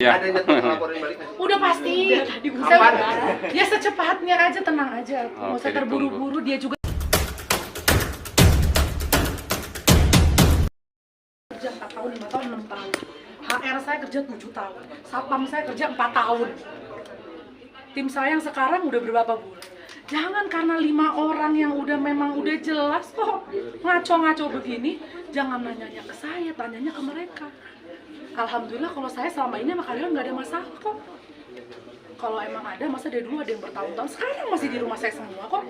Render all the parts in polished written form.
Ya. Ada niat ngelaporin balik nggak sih? Udah pasti. Ya secepatnya aja, tenang aja. Nggak usah terburu-buru, dia juga kerja 4 tahun, 5 tahun, 6 tahun. HR saya kerja 7 tahun. Satpam saya kerja 4 tahun. Tim saya yang sekarang udah berapa bulan. Jangan karena 5 orang yang memang udah jelas kok ngaco-ngaco begini, jangan nanyanya ke saya, tanyanya ke mereka. Alhamdulillah kalau saya selama ini sama kalian nggak ada masalah kok. Kalau emang ada, masa dari dulu ada yang bertahun-tahun, sekarang masih di rumah saya semua kok.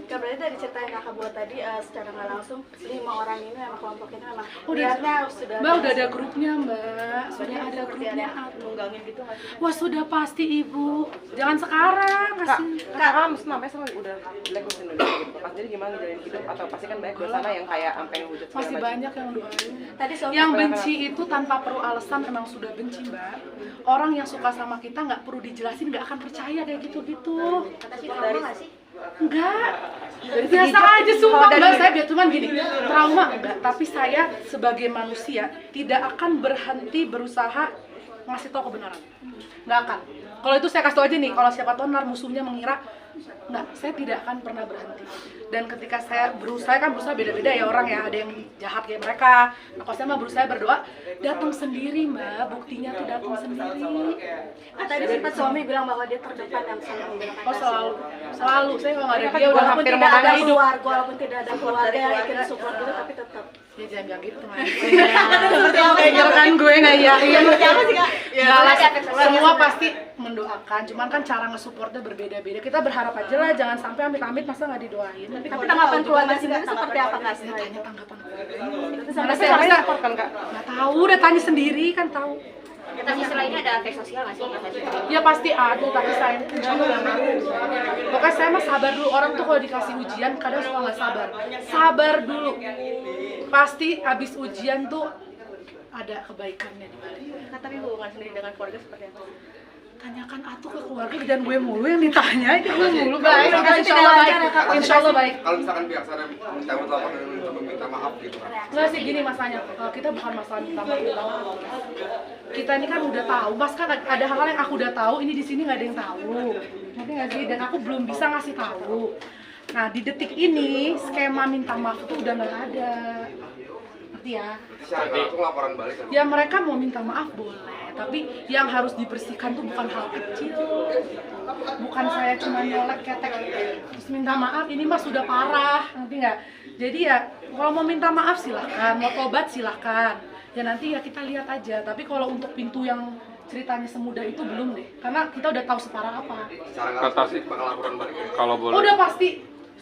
Kak, berarti dari cerita yang kakak buat tadi, secara nggak langsung 5 orang ini memang kelompok ini memang Udah, sudah Mbak udah ada grupnya Mbak, sudah ada grupnya. nunggangin gitu nggak sih? Wah sudah pasti Ibu, jangan sekarang kasih. Kakak namanya sama udah black list Indonesia gitu. Pas jadi gimana ngejalanin hidup atau pasti kan banyak di sana yang kayak sampai ngehujat segala Masih macam. banyak yang doain. Tadi suami Yang benci itu tanpa perlu alasan emang sudah benci Mbak. Orang yang suka sama kita nggak perlu dijelasin, nggak akan percaya kayak gitu-gitu. kata si trauma nggak sih? Enggak, biasa aja sumpah Mbak, saya biar cuman gini, trauma enggak, tapi saya sebagai manusia tidak akan berhenti berusaha ngasih tahu kebenaran. Nggak akan. Kalau itu saya kasih tahu aja nih, kalau siapa tahu ntar musuhnya mengira, nggak, saya tidak akan pernah berhenti. Dan ketika saya berusaha, kan berusaha beda-beda ya orang ya, ada yang jahat kayak mereka. Nah kalau saya mah berusaha berdoa, datang sendiri Mbak, buktinya tuh datang sendiri. Tadi sempat suami bilang bahwa dia terdepan yang selalu menggunakan Oh selalu, saya kalau nggak ada dia udah walaupun hampir tidak mau ada hidup. keluarga, walaupun tidak ada keluarga yang ikut support gitu, tapi tetap. Ya jangan bilang gitu Mas. Kan gue nggak yakin. Nggak lah, semua pasti mendoakan, cuman kan cara nge-supportnya berbeda-beda. Kita berharap aja lah, jangan sampai amit-amit masa nggak didoain. Tapi tanggapan keluarga sendiri seperti apa Kak? Tanya tanggapan keluarganya. Sampai sekarang support kan Kak? Nggak tahu, udah tanya sendiri kan tahu. Tapi setelah ini ada efek sosial nggak sih? Ya pasti ada, tapi saya insya Allah nggak mau. Pokoknya saya mah sabar dulu. Orang tuh kalau dikasih ujian kadang suka nggak sabar. Sabar dulu. Pasti abis ujian tuh ada kebaikannya di balik. Kak, tapi hubungan sendiri dengan keluarga seperti apa? Tanyakan atuh ke keluarga dan gue mulu yang ditanya, itu gue mulu baik. Insya Allah baik. Insya Allah baik. Kalau misalkan pihak sana minta telepon dan meminta maaf gitu kan? Nggak sih gini masanya, kita bukan masalah minta maaf. Kita ini kan udah tahu, mas kan ada hal-hal yang aku udah tahu, ini di sini nggak ada yang tahu. Ngerti nggak sih? Dan aku belum bisa ngasih tahu. Nah di detik ini skema minta maaf itu udah nggak ada. Ngerti ya? Secara langsung laporan balik kan? Ya mereka mau minta maaf boleh, tapi yang harus dibersihkan tuh bukan hal kecil. Bukan saya cuma nyolek ketek terus minta maaf, ini mah sudah parah, ngerti nggak? Jadi ya kalau mau minta maaf silahkan, mau tobat silahkan. Ya nanti ya kita lihat aja, tapi kalau untuk pintu yang ceritanya semudah itu belum deh, karena kita udah tahu separah apa. Secara nggak Kata langsung sih bakal laporan balik ya? kalau boleh. Udah pasti,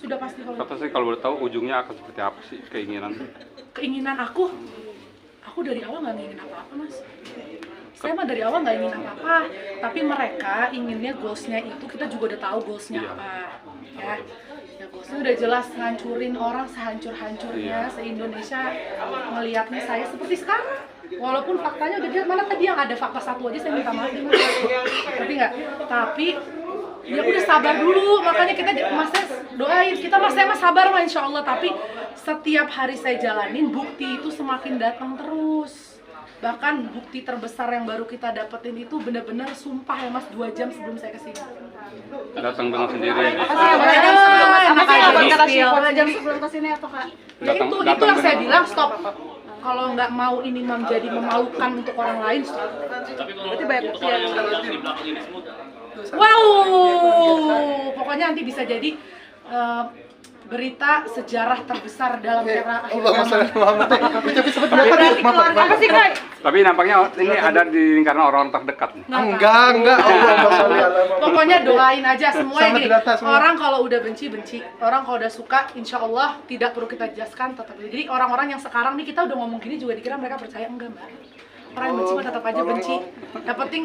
sudah pasti kalau Kata sih kalau boleh tahu ujungnya akan seperti apa sih keinginan? keinginan aku dari awal nggak ingin apa-apa mas. Saya mah dari awal nggak ingin apa-apa, tapi mereka inginnya goalsnya itu kita juga udah tahu goalsnya Iya. apa, ya. Ya goalsnya udah jelas ngancurin orang sehancur-hancurnya Iya. se-Indonesia ngelihatnya saya seperti sekarang. Walaupun faktanya udah jelas, mana tadi yang ada fakta satu aja saya minta maaf gimana? Ngerti nggak? Tapi ya udah sabar dulu, makanya kita masnya doain kita saya mah sabar mah insya Allah, tapi setiap hari saya jalanin bukti itu semakin datang terus. Bahkan bukti terbesar yang baru kita dapetin itu benar-benar sumpah ya mas 2 jam sebelum saya kesini. Datang dengan sendiri. Enak aja di Jam sebelum kesini apa Kak? Ya itu yang saya bilang stop. Kalau nggak mau ini menjadi memalukan untuk orang lain, stop. Berarti banyak bukti yang Wow, pokoknya nanti bisa jadi berita sejarah terbesar dalam era akhir zaman. apa sih Kak? Tapi nampaknya ini ada di lingkaran orang terdekat nih. Enggak. Pokoknya doain aja semua Sama ini. data semua. Orang kalau udah benci, orang kalau udah suka, insya Allah tidak perlu kita jelaskan tetap. Jadi orang-orang yang sekarang nih kita udah ngomong gini juga dikira mereka percaya, enggak mbak. Orang yang benci mah tetap aja benci. Yang penting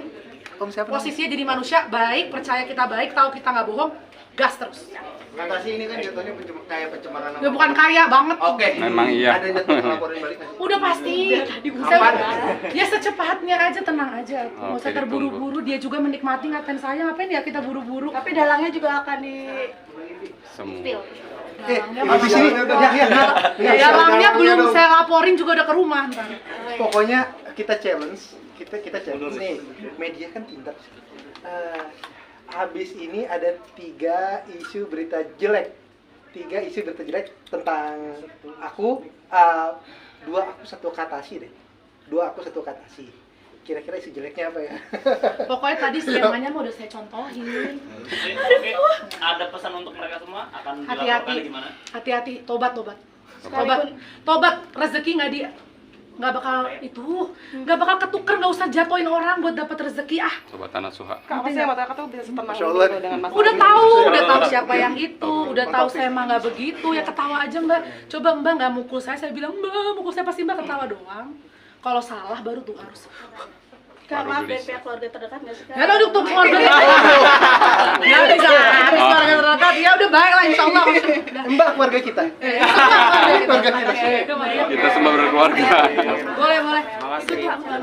posisinya jadi manusia baik, percaya kita baik, tahu kita nggak bohong, gas terus. Kata sih ini kan jatuhnya kayak pencemaran nama. Ya bukan kaya banget. Oke. Memang iya. Ada niat ngelaporin balik nggak sih? Udah pasti. Ya secepatnya aja, tenang aja. Nggak usah Oke, terburu-buru. Dia juga menikmati ngapain saya, ngapain ya kita buru-buru. Tapi dalangnya juga akan di Semua. spill. Habis ini Dalangnya belum saya laporin juga udah ke rumah ntar. pokoknya kita challenge nih, media kan pintar. Habis ini ada 3 isu berita jelek tentang aku. 2 aku 1 katasi deh. Kira-kira isu jeleknya apa ya? Pokoknya tadi skemanya mau udah saya contohin. Oke, ada pesan untuk mereka semua akan dilaporkan gimana? Hati-hati, tobat. Tobat, rezeki nggak bakal ketuker, nggak usah jatuhin orang buat dapat rezeki ah. Sobat Tanah Suha. Kak, apa sih yang mata tuh bisa setenang Masya Allah. gitu dengan masalah Udah ini? tahu siapa yang itu, udah tahu saya emang nggak begitu, ya ketawa aja Mbak. Coba Mbak nggak mukul saya bilang Mbak mukul saya, pasti Mbak ketawa doang. Kalau salah baru tuh harus. Kak, maaf dari pihak keluarga terdekat nggak sih Kak? Ya udah tuh keluarga. Nggak bisa habis keluarga terdekat, ya udah baik lah insya Allah. Mbak keluarga kita. Keluarga kita. Kita semua berkeluarga. Boleh. Itu Pak.